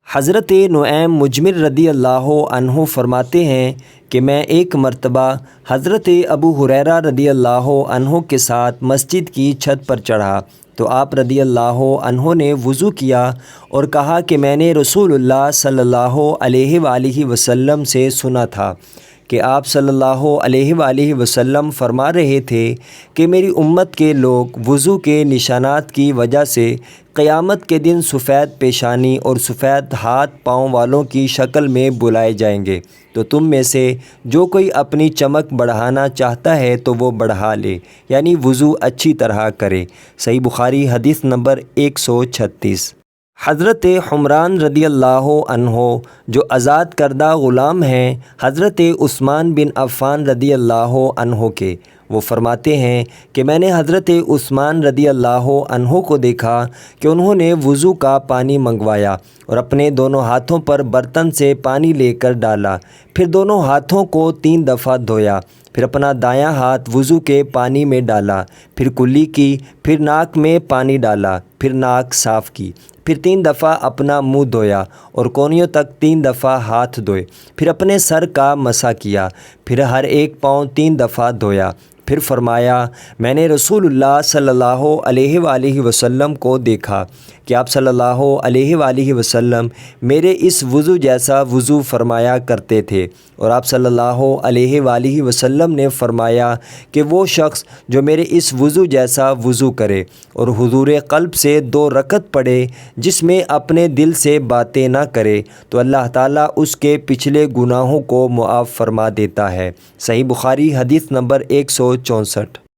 حضرت نعیم مجمر رضی اللہ عنہ فرماتے ہیں کہ میں ایک مرتبہ حضرت ابو ہریرہ رضی اللہ عنہ کے ساتھ مسجد کی چھت پر چڑھا تو آپ رضی اللہ عنہ نے وضو کیا اور کہا کہ میں نے رسول اللہ صلی اللہ علیہ وآلہ وسلم سے سنا تھا کہ آپ صلی اللہ علیہ وآلہ وسلم فرما رہے تھے کہ میری امت کے لوگ وضو کے نشانات کی وجہ سے قیامت کے دن سفید پیشانی اور سفید ہاتھ پاؤں والوں کی شکل میں بلائے جائیں گے، تو تم میں سے جو کوئی اپنی چمک بڑھانا چاہتا ہے تو وہ بڑھا لے، یعنی وضو اچھی طرح کرے۔ صحیح بخاری حدیث نمبر 136۔ حضرت حمران رضی اللہ عنہ جو آزاد کردہ غلام ہیں حضرت عثمان بن عفان رضی اللہ عنہ کے، وہ فرماتے ہیں کہ میں نے حضرت عثمان رضی اللہ عنہ کو دیکھا کہ انہوں نے وضو کا پانی منگوایا اور اپنے دونوں ہاتھوں پر برتن سے پانی لے کر ڈالا، پھر دونوں ہاتھوں کو 3 دفعہ دھویا، پھر اپنا دایاں ہاتھ وضو کے پانی میں ڈالا، پھر کلی کی، پھر ناک میں پانی ڈالا، پھر ناک صاف کی، پھر 3 دفعہ اپنا منہ دھویا اور کونیوں تک 3 دفعہ ہاتھ دھوئے، پھر اپنے سر کا مسح کیا، پھر ہر ایک پاؤں 3 دفعہ دھویا، پھر فرمایا میں نے رسول اللہ صلی اللہ علیہ وآلہ وسلم کو دیکھا کہ آپ صلی اللہ علیہ وآلہ وسلم میرے اس وضو جیسا وضو فرمایا کرتے تھے، اور آپ صلی اللہ علیہ وآلہ وسلم نے فرمایا کہ وہ شخص جو میرے اس وضو جیسا وضو کرے اور حضور قلب سے 2 رکعت پڑھے جس میں اپنے دل سے باتیں نہ کرے تو اللہ تعالیٰ اس کے پچھلے گناہوں کو معاف فرما دیتا ہے۔ صحیح بخاری حدیث نمبر 164۔